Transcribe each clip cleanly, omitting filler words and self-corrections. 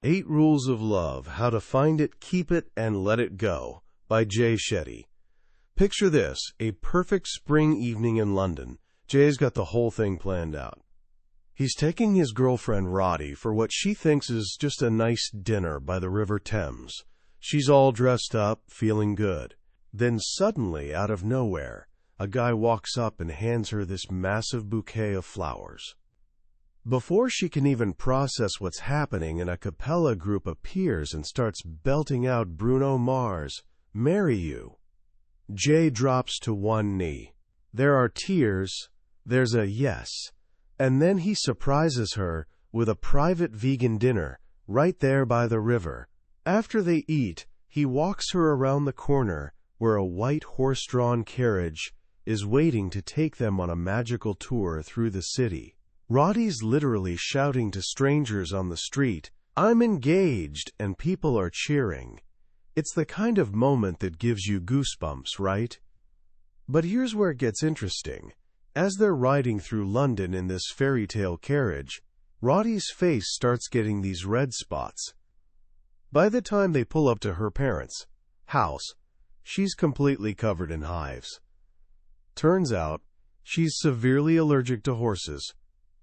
8 Rules of Love, How to Find It, Keep It, and Let It Go by Jay Shetty. Picture this, a perfect spring evening in London. Jay's got the whole thing planned out. He's taking his girlfriend Roddy for what she thinks is just a nice dinner by the River Thames. She's all dressed up, feeling good. Then suddenly, out of nowhere, a guy walks up and hands her this massive bouquet of flowers. Before she can even process what's happening, an a cappella group appears and starts belting out Bruno Mars' "Marry You." Jay drops to one knee. There are tears, there's a yes, and then he surprises her with a private vegan dinner right there by the river. After they eat, he walks her around the corner where a white horse-drawn carriage is waiting to take them on a magical tour through the city. Roddy's literally shouting to strangers on the street, "I'm engaged," and people are cheering. It's the kind of moment that gives you goosebumps, right? But here's where it gets interesting. As they're riding through London in this fairy tale carriage, Roddy's face starts getting these red spots. By the time they pull up to her parents' house, she's completely covered in hives. Turns out, she's severely allergic to horses.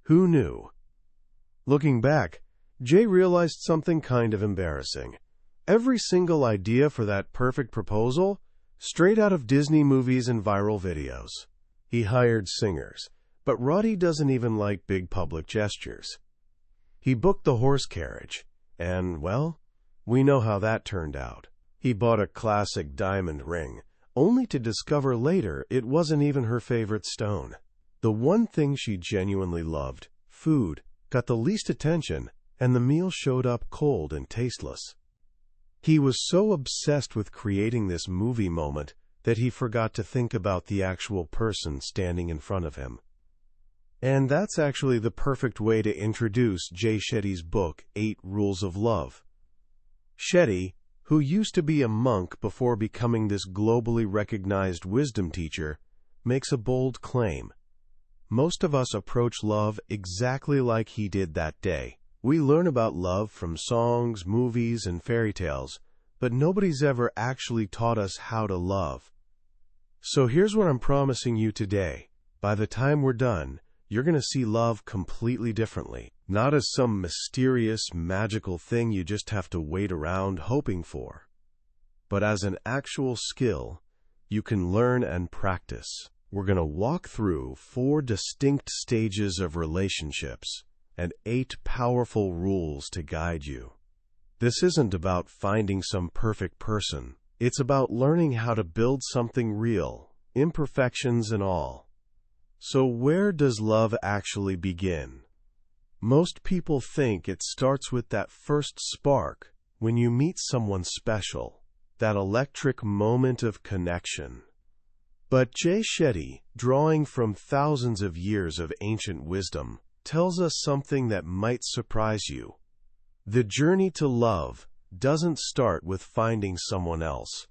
Who knew? Looking back, Jay realized something kind of embarrassing. Every single idea for that perfect proposal, straight out of Disney movies and viral videos. He hired singers, but Roddy doesn't even like big public gestures. He booked the horse carriage, and, well, we know how that turned out. He bought a classic diamond ring, only to discover later it wasn't even her favorite stone. The one thing she genuinely loved, food, got the least attention, and the meal showed up cold and tasteless. He was so obsessed with creating this movie moment that he forgot to think about the actual person standing in front of him. And that's actually the perfect way to introduce Jay Shetty's book, 8 Rules of Love. Shetty, who used to be a monk before becoming this globally recognized wisdom teacher, makes a bold claim. Most of us approach love exactly like he did that day. We learn about love from songs, movies, and fairy tales, but nobody's ever actually taught us how to love. So here's what I'm promising you today. By the time we're done, you're going to see love completely differently. Not as some mysterious, magical thing you just have to wait around hoping for, but as an actual skill you can learn and practice. We're going to walk through 4 distinct stages of relationships and 8 powerful rules to guide you. This isn't about finding some perfect person. It's about learning how to build something real, imperfections and all. So where does love actually begin? Most people think it starts with that first spark, when you meet someone special, that electric moment of connection. But Jay Shetty, drawing from thousands of years of ancient wisdom, tells us something that might surprise you. The journey to love doesn't start with finding someone else.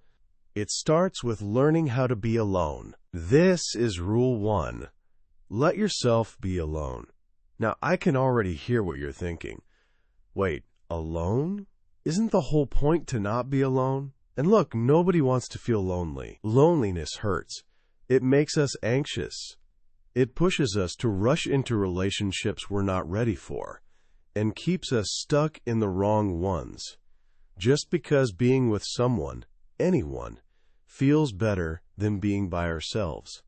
It starts with learning how to be alone. This is Rule 1. Let yourself be alone. Now, I can already hear what you're thinking. Wait, alone? Isn't the whole point to not be alone? And look, nobody wants to feel lonely. Loneliness hurts. It makes us anxious. It pushes us to rush into relationships we're not ready for, and keeps us stuck in the wrong ones. Just because being with someone, anyone, feels better than being by ourselves.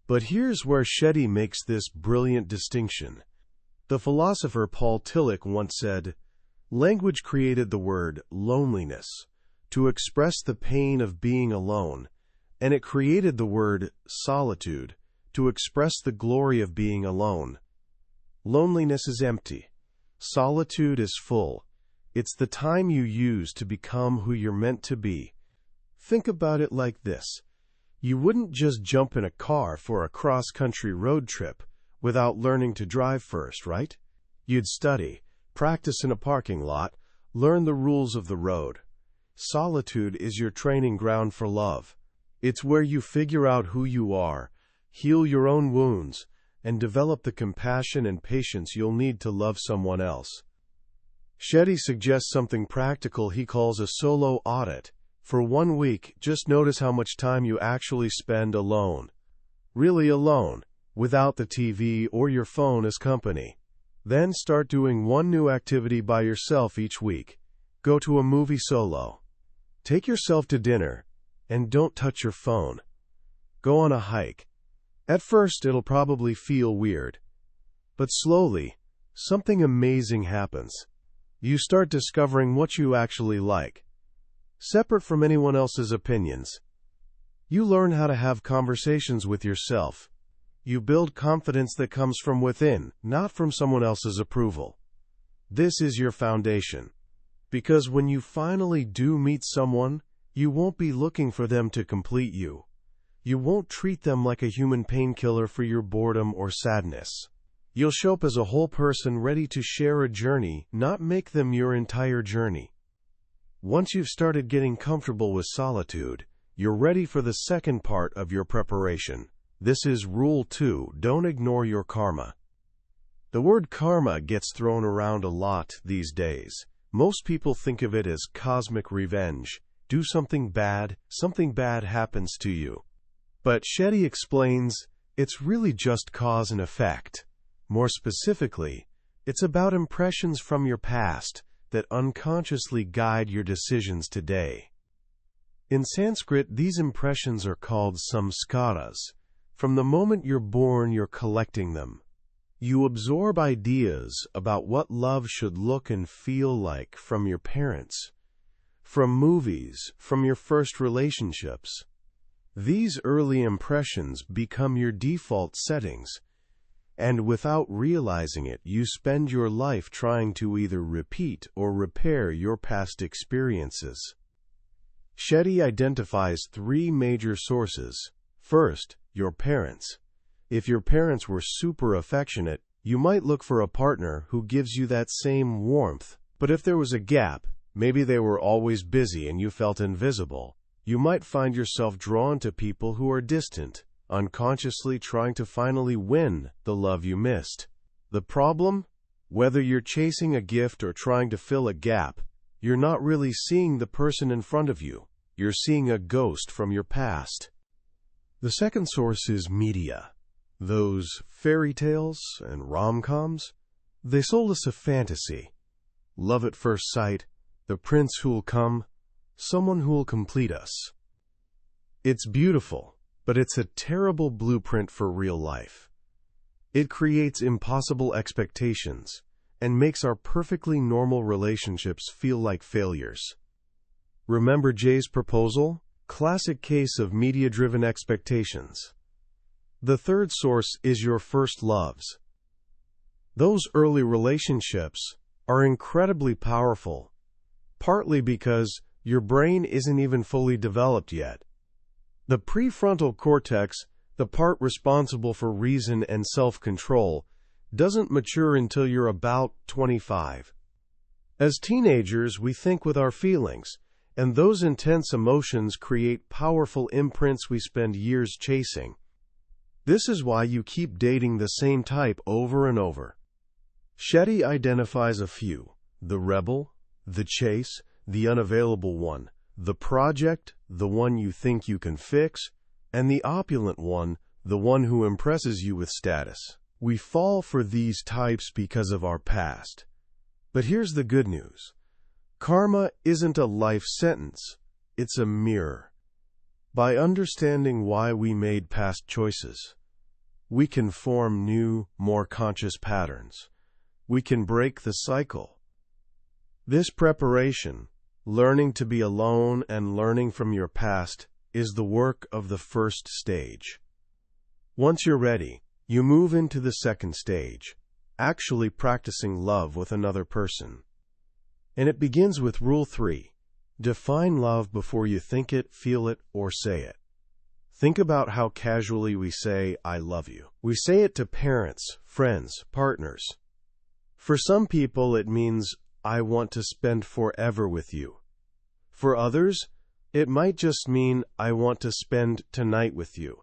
But here's where Shetty makes this brilliant distinction. The philosopher Paul Tillich once said, "Language created the word loneliness to express the pain of being alone, and it created the word solitude to express the glory of being alone. Loneliness is empty. Solitude is full. It's the time you use to become who you're meant to be." Think about it like this. You wouldn't just jump in a car for a cross-country road trip without learning to drive first, right? You'd study, practice in a parking lot, learn the rules of the road. Solitude is your training ground for love. It's where you figure out who you are, heal your own wounds, and develop the compassion and patience you'll need to love someone else. Shetty suggests something practical he calls a solo audit. For 1 week, just notice how much time you actually spend alone. Really alone, without the TV or your phone as company. Then start doing one new activity by yourself each week. Go to a movie solo. Take yourself to dinner, and don't touch your phone. Go on a hike. At first, it'll probably feel weird. But slowly, something amazing happens. You start discovering what you actually like, separate from anyone else's opinions. You learn how to have conversations with yourself. You build confidence that comes from within, not from someone else's approval. This is your foundation. Because when you finally do meet someone, you won't be looking for them to complete you. You won't treat them like a human painkiller for your boredom or sadness. You'll show up as a whole person ready to share a journey, not make them your entire journey. Once you've started getting comfortable with solitude, you're ready for the second part of your preparation. This is Rule 2, don't ignore your karma. The word karma gets thrown around a lot these days. Most people think of it as cosmic revenge. Do something bad happens to you. But Shetty explains, it's really just cause and effect. More specifically, it's about impressions from your past that unconsciously guide your decisions today. In Sanskrit, these impressions are called samskaras. From the moment you're born, you're collecting them. You absorb ideas about what love should look and feel like from your parents, from movies, from your first relationships. These early impressions become your default settings, and without realizing it, you spend your life trying to either repeat or repair your past experiences. Shetty identifies 3 major sources. First, your parents. If your parents were super affectionate, you might look for a partner who gives you that same warmth. But if there was a gap, maybe they were always busy and you felt invisible, you might find yourself drawn to people who are distant, unconsciously trying to finally win the love you missed. The problem? Whether you're chasing a gift or trying to fill a gap, you're not really seeing the person in front of you. You're seeing a ghost from your past. The second source is media. Those fairy tales and rom-coms, they sold us a fantasy. Love at first sight, the prince who'll come, someone who'll complete us. It's beautiful, but it's a terrible blueprint for real life. It creates impossible expectations and makes our perfectly normal relationships feel like failures. Remember Jay's proposal? Classic case of media-driven expectations. The third source is your first loves. Those early relationships are incredibly powerful, partly because your brain isn't even fully developed yet. The prefrontal cortex, the part responsible for reason and self-control, doesn't mature until you're about 25. As teenagers, we think with our feelings, and those intense emotions create powerful imprints we spend years chasing. This is why you keep dating the same type over and over. Shetty identifies a few: the rebel, the chase, the unavailable one, the project, the one you think you can fix, and the opulent one, the one who impresses you with status. We fall for these types because of our past. But here's the good news. Karma isn't a life sentence, it's a mirror. By understanding why we made past choices, we can form new, more conscious patterns. We can break the cycle. This preparation, learning to be alone and learning from your past, is the work of the first stage. Once you're ready, you move into the second stage, actually practicing love with another person. And it begins with Rule 3. Define love before you think it, feel it, or say it. Think about how casually we say, I love you. We say it to parents, friends, partners. For some people, it means, I want to spend forever with you. For others, it might just mean, I want to spend tonight with you.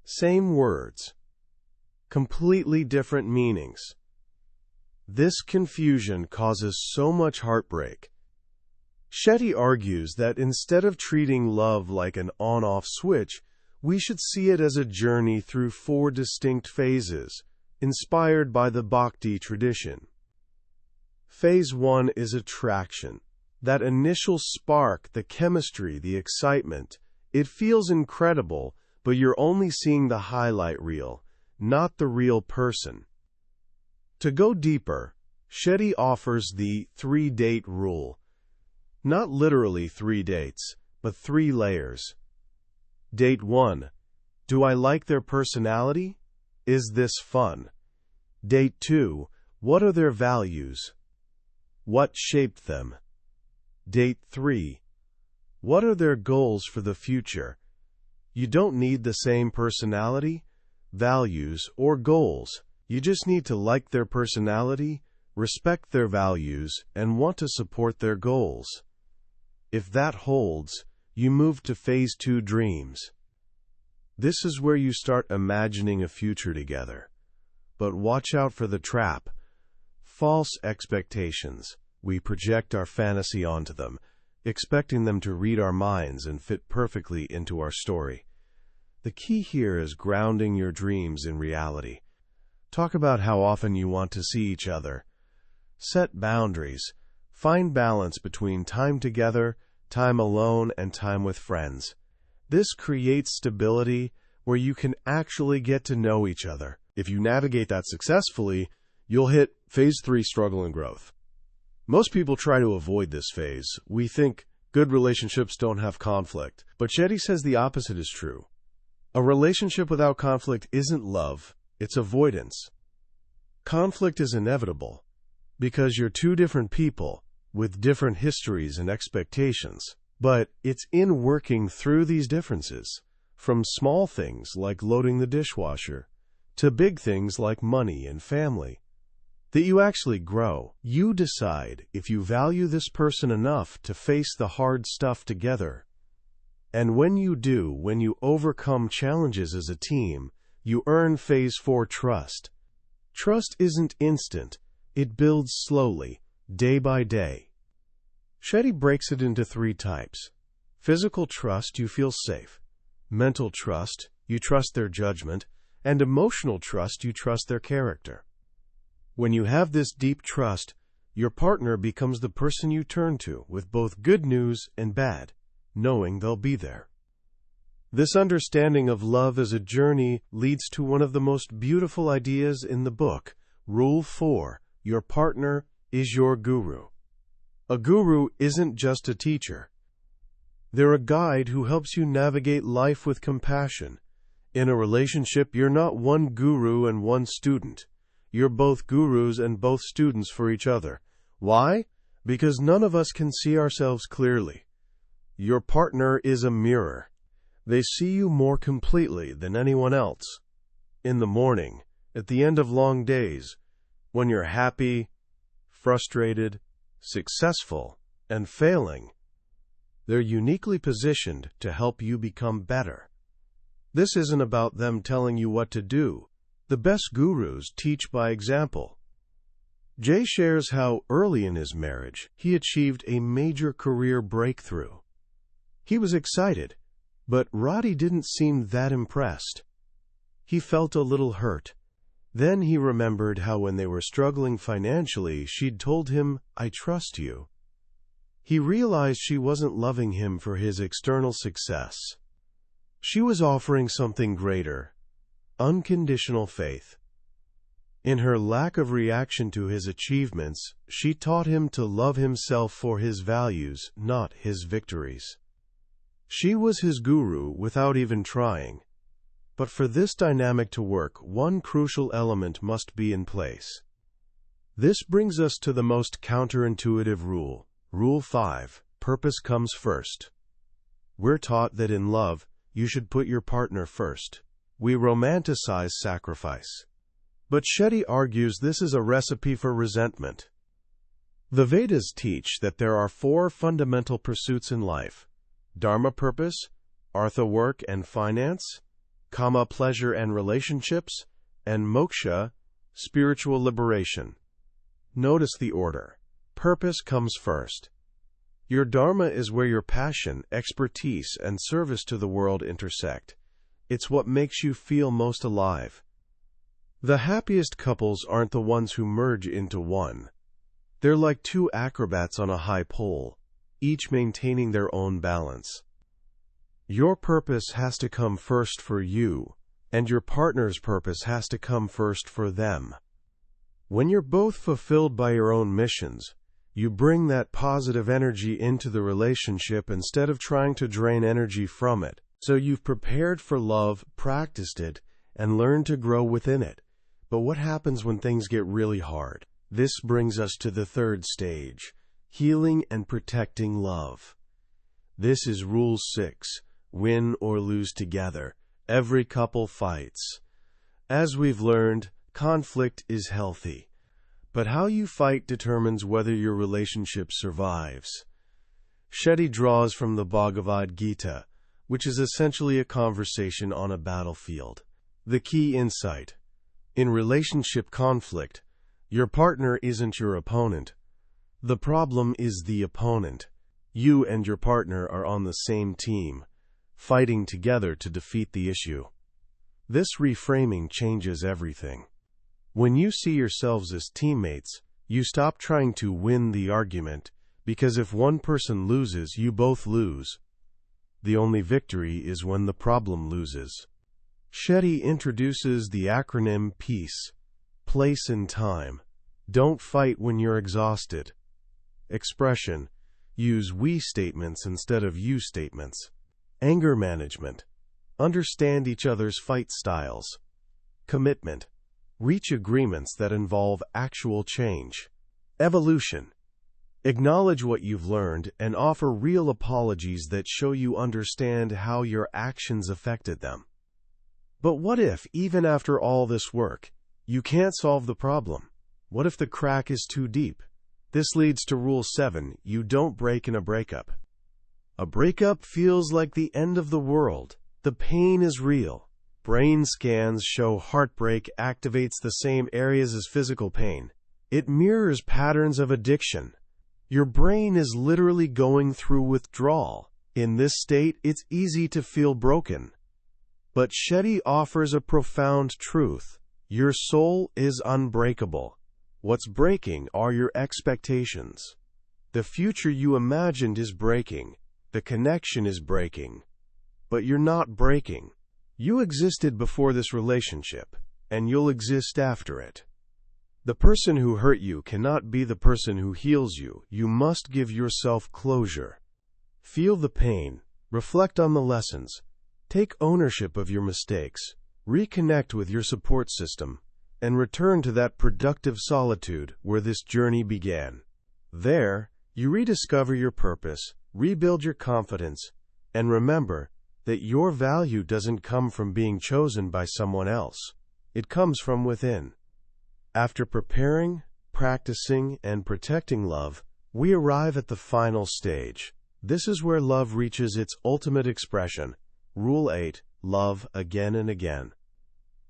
Same words, completely different meanings. This confusion causes so much heartbreak. Shetty argues that instead of treating love like an on-off switch, we should see it as a journey through 4 distinct phases, inspired by the Bhakti tradition. Phase 1 is attraction. That initial spark, the chemistry, the excitement. It feels incredible, but you're only seeing the highlight reel, not the real person. To go deeper, Shetty offers the 3-date rule. Not literally 3 dates, but 3 layers. Date 1. Do I like their personality? Is this fun? Date 2. What are their values? What shaped them? Date 3. What are their goals for the future? You don't need the same personality, values, or goals. You just need to like their personality, respect their values, and want to support their goals. If that holds, you move to Phase 2, dreams. This is where you start imagining a future together. But watch out for the trap. False expectations. We project our fantasy onto them, expecting them to read our minds and fit perfectly into our story. The key here is grounding your dreams in reality. Talk about how often you want to see each other. Set boundaries. Find balance between time together, time alone, and time with friends. This creates stability where you can actually get to know each other. If you navigate that successfully, you'll hit Phase 3, struggle and growth. Most people try to avoid this phase. We think good relationships don't have conflict, but Shetty says the opposite is true. A relationship without conflict isn't love, it's avoidance. Conflict is inevitable because you're 2 different people with different histories and expectations. But it's in working through these differences, from small things like loading the dishwasher to big things like money and family, that you actually grow. You decide if you value this person enough to face the hard stuff together. And when you do, when you overcome challenges as a team, you earn Phase 4, trust. Trust isn't instant. It builds slowly, day by day. Shetty breaks it into 3 types. Physical trust, you feel safe. Mental trust, you trust their judgment. And emotional trust, you trust their character. When you have this deep trust, your partner becomes the person you turn to with both good news and bad, knowing they'll be there. This understanding of love as a journey leads to one of the most beautiful ideas in the book, Rule 4. Your partner is your guru. A guru isn't just a teacher. They're a guide who helps you navigate life with compassion. In a relationship, you're not one guru and one student. You're both gurus and both students for each other. Why? Because none of us can see ourselves clearly. Your partner is a mirror. They see you more completely than anyone else. In the morning, at the end of long days, when you're happy, frustrated, successful, and failing, they're uniquely positioned to help you become better. This isn't about them telling you what to do. The best gurus teach by example. Jay shares how early in his marriage he achieved a major career breakthrough. He was excited, but Roddy didn't seem that impressed. He felt a little hurt. Then he remembered how when they were struggling financially, she'd told him, "I trust you." He realized she wasn't loving him for his external success. She was offering something greater, unconditional faith. In her lack of reaction to his achievements, she taught him to love himself for his values, not his victories. She was his guru without even trying. But for this dynamic to work, one crucial element must be in place. This brings us to the most counterintuitive rule, Rule 5, purpose comes first. We're taught that in love, you should put your partner first. We romanticize sacrifice. But Shetty argues this is a recipe for resentment. The Vedas teach that there are 4 fundamental pursuits in life: dharma, purpose; artha, work and finance; kama, pleasure and relationships; and moksha, spiritual liberation. Notice the order. Purpose comes first. Your dharma is where your passion, expertise, and service to the world intersect. It's what makes you feel most alive. The happiest couples aren't the ones who merge into one. They're like two acrobats on a high pole, each maintaining their own balance. Your purpose has to come first for you, and your partner's purpose has to come first for them. When you're both fulfilled by your own missions, you bring that positive energy into the relationship instead of trying to drain energy from it. So you've prepared for love, practiced it, and learned to grow within it. But what happens when things get really hard? This brings us to the third stage, healing and protecting love. This is Rule 6, win or lose together. Every couple fights. As we've learned, conflict is healthy. But how you fight determines whether your relationship survives. Shetty draws from the Bhagavad Gita, which is essentially a conversation on a battlefield. The key insight: in relationship conflict, your partner isn't your opponent. The problem is the opponent. You and your partner are on the same team, fighting together to defeat the issue. This reframing changes everything. When you see yourselves as teammates, you stop trying to win the argument, because if one person loses, you both lose. The only victory is when the problem loses. Shetty introduces the acronym PEACE, place and time. Don't fight when you're exhausted. Expression: use we statements instead of you statements. Anger management: understand each other's fight styles. Commitment: reach agreements that involve actual change. Evolution: acknowledge what you've learned and offer real apologies that show you understand how your actions affected them. But what if, even after all this work, you can't solve the problem? What if the crack is too deep? This leads to Rule 7, you don't break in a breakup. A breakup feels like the end of the world. The pain is real. Brain scans show heartbreak activates the same areas as physical pain. It mirrors patterns of addiction. Your brain is literally going through withdrawal. In this state, it's easy to feel broken. But Shetty offers a profound truth. Your soul is unbreakable. What's breaking are your expectations. The future you imagined is breaking. The connection is breaking. But you're not breaking. You existed before this relationship, and you'll exist after it. The person who hurt you cannot be the person who heals you. You must give yourself closure. Feel the pain, reflect on the lessons, take ownership of your mistakes, reconnect with your support system, and return to that productive solitude where this journey began. There, you rediscover your purpose, rebuild your confidence, and remember that your value doesn't come from being chosen by someone else. It comes from within. After preparing, practicing, and protecting love, we arrive at the final stage. This is where love reaches its ultimate expression. Rule 8, love again and again.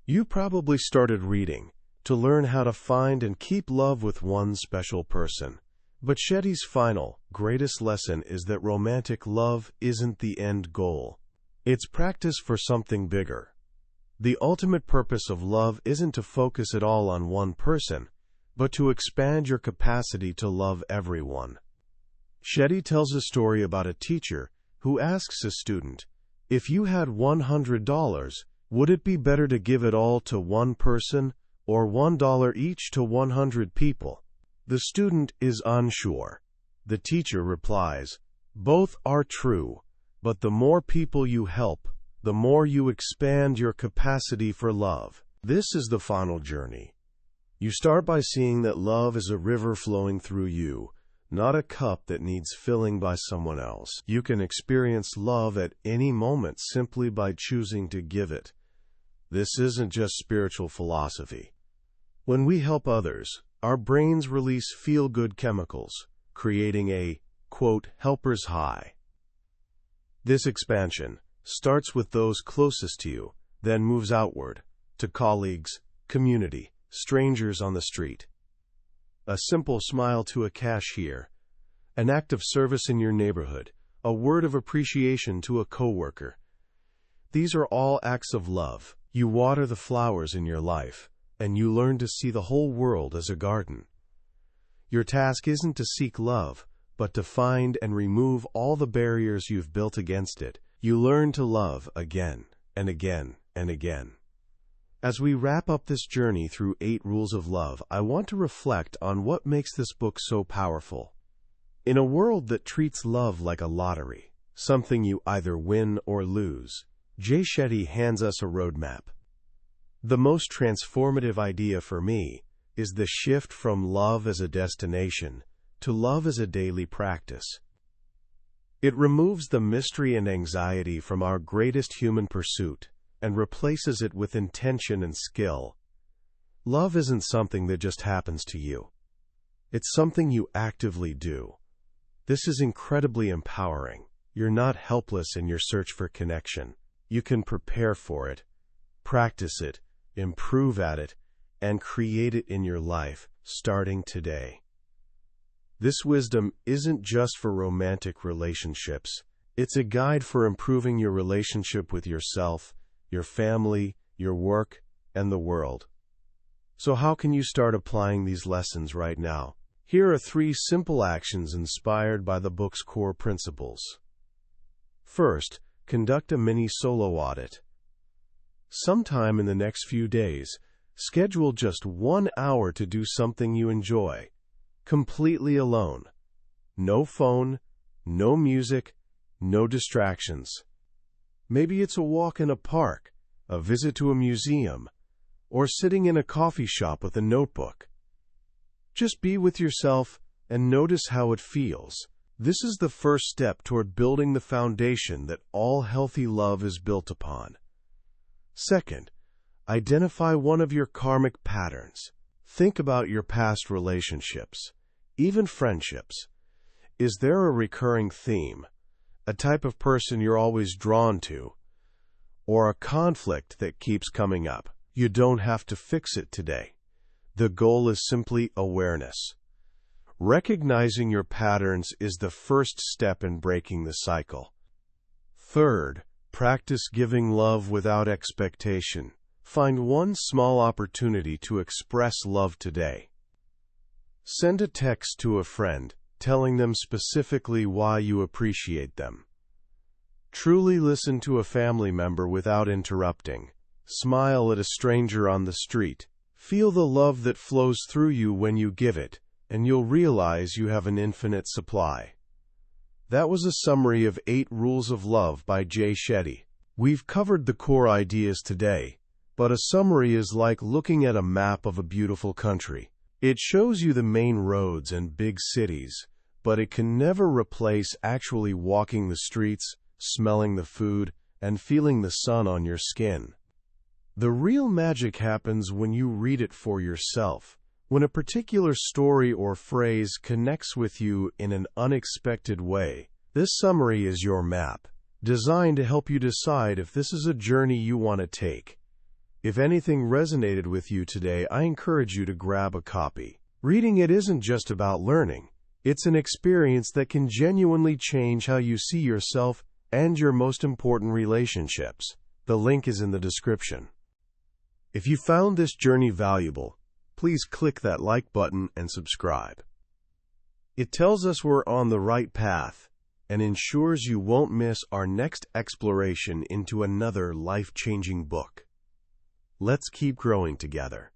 You probably started reading to learn how to find and keep love with one special person. But Shetty's final, greatest lesson is that romantic love isn't the end goal. It's practice for something bigger. The ultimate purpose of love isn't to focus it all on one person, but to expand your capacity to love everyone. Shetty tells a story about a teacher who asks a student, if you had $100, would it be better to give it all to one person or $1 each to 100 people? The student is unsure. The teacher replies, both are true, but the more people you help, the more you expand your capacity for love. This is the final journey. You start by seeing that love is a river flowing through you, not a cup that needs filling by someone else. You can experience love at any moment simply by choosing to give it. This isn't just spiritual philosophy. When we help others, our brains release feel-good chemicals, creating a, quote, helper's high. This expansion starts with those closest to you, then moves outward, to colleagues, community, strangers on the street. a simple smile to a cashier, an act of service in your neighborhood, a word of appreciation to a coworker. These are all acts of love. You water the flowers in your life, and you learn to see the whole world as a garden. Your task isn't to seek love, but to find and remove all the barriers you've built against it. You learn to love again and again and again. As we wrap up this journey through 8 Rules of Love, I want to reflect on what makes this book so powerful. In a world that treats love like a lottery, something you either win or lose, Jay Shetty hands us a roadmap. The most transformative idea for me is the shift from love as a destination to love as a daily practice. It removes the mystery and anxiety from our greatest human pursuit and replaces it with intention and skill. Love isn't something that just happens to you. It's something you actively do. This is incredibly empowering. You're not helpless in your search for connection. You can prepare for it, practice it, improve at it, and create it in your life, starting today. This wisdom isn't just for romantic relationships. It's a guide for improving your relationship with yourself, your family, your work, and the world. So how can you start applying these lessons right now? Here are 3 simple actions inspired by the book's core principles. First, conduct a mini solo audit. Sometime in the next few days, schedule just 1 hour to do something you enjoy, completely alone. No phone, no music, no distractions. Maybe it's a walk in a park, a visit to a museum, or sitting in a coffee shop with a notebook. Just be with yourself and notice how it feels. This is the first step toward building the foundation that all healthy love is built upon. Second, identify one of your karmic patterns. Think about your past relationships, even friendships. Is there a recurring theme, a type of person you're always drawn to, or a conflict that keeps coming up? You don't have to fix it today. The goal is simply awareness. Recognizing your patterns is the first step in breaking the cycle. Third, practice giving love without expectation. Find one small opportunity to express love today. Send a text to a friend, telling them specifically why you appreciate them. Truly listen to a family member without interrupting. Smile at a stranger on the street. Feel the love that flows through you when you give it, and you'll realize you have an infinite supply. That was a summary of 8 Rules of Love by Jay Shetty. We've covered the core ideas today, but a summary is like looking at a map of a beautiful country. It shows you the main roads and big cities, but it can never replace actually walking the streets, smelling the food, and feeling the sun on your skin. The real magic happens when you read it for yourself, when a particular story or phrase connects with you in an unexpected way. This summary is your map, designed to help you decide if this is a journey you want to take. If anything resonated with you today, I encourage you to grab a copy. Reading it isn't just about learning. It's an experience that can genuinely change how you see yourself and your most important relationships. The link is in the description. If you found this journey valuable, please click that like button and subscribe. It tells us we're on the right path and ensures you won't miss our next exploration into another life-changing book. Let's keep growing together.